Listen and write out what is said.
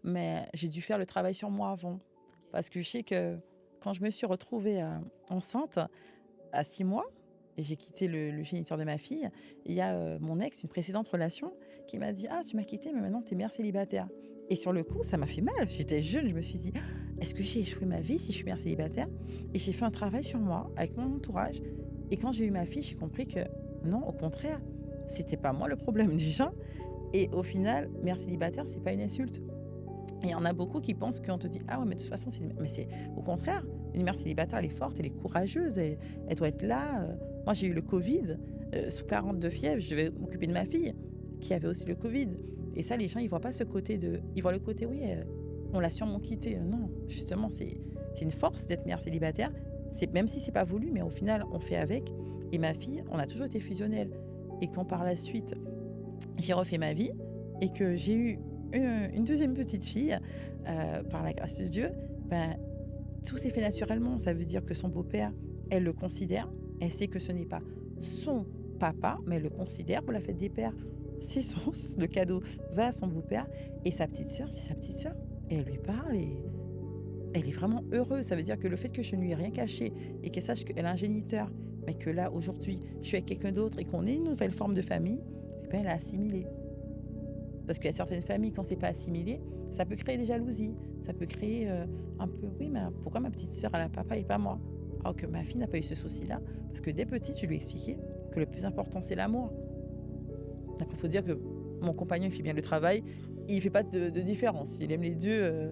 mais j'ai dû faire le travail sur moi avant. Parce que je sais que quand je me suis retrouvée, enceinte à 6 mois et j'ai quitté le géniteur de ma fille, il y a, mon ex, une précédente relation, qui m'a dit: «Ah, tu m'as quittée, mais maintenant tu es mère célibataire». Et sur le coup, ça m'a fait mal. J'étais jeune, je me suis dit: «Ah, est-ce que j'ai échoué ma vie si je suis mère célibataire?» Et j'ai fait un travail sur moi avec mon entourage et quand j'ai eu ma fille, j'ai compris que non, au contraire, c'était pas moi le problème déjà et au final, mère célibataire, c'est pas une insulte. Et il y en a beaucoup qui pensent qu'on te dit: «Ah ouais, mais de toute façon, c'est une» mais c'est au contraire, une mère célibataire, elle est forte, elle est courageuse, elle doit être là, Moi, j'ai eu le covid, sous 42 fièvre, je devais m'occuper de ma fille, qui avait aussi le covid et ça, les gens, ils voient pas ce côté de ils voient le côté: «Oui, on l'a sûrement quitté». Non, justement, c'est une force d'être mère célibataire. C'est même si c'est pas voulu, mais au final, on fait avec et ma fille, on a toujours été fusionnelles et quand par la suite, j'ai refait ma vie et que j'ai eu une 2e petite fille, par la grâce de Dieu, ben, tout s'est fait naturellement. Ça veut dire que son beau-père, elle le considère, elle sait que ce n'est pas son papa, mais elle le considère pour la fête des pères. C'est son le cadeau va à son beau-père et sa petite sœur, c'est sa petite sœur et elle lui parle et elle est vraiment heureuse. Ça veut dire que le fait que je ne lui ai rien caché et qu'elle sache qu'elle a un géniteur, mais que là, aujourd'hui, je suis avec quelqu'un d'autre et qu'on ait une nouvelle forme de famille, eh ben, elle a assimilé. Parce qu'il y a certaines familles, quand c'est pas assimilé, ça peut créer des jalousies. Ça peut créer, un peu: «Oui, mais pourquoi ma petite sœur, elle a papa et pas moi?» Alors que ma fille n'a pas eu ce souci-là, parce que dès petite, je lui ai expliqué que le plus important, c'est l'amour. Après, il faut dire que mon compagnon, il fait bien le travail, il fait pas de différence. Il aime les 2.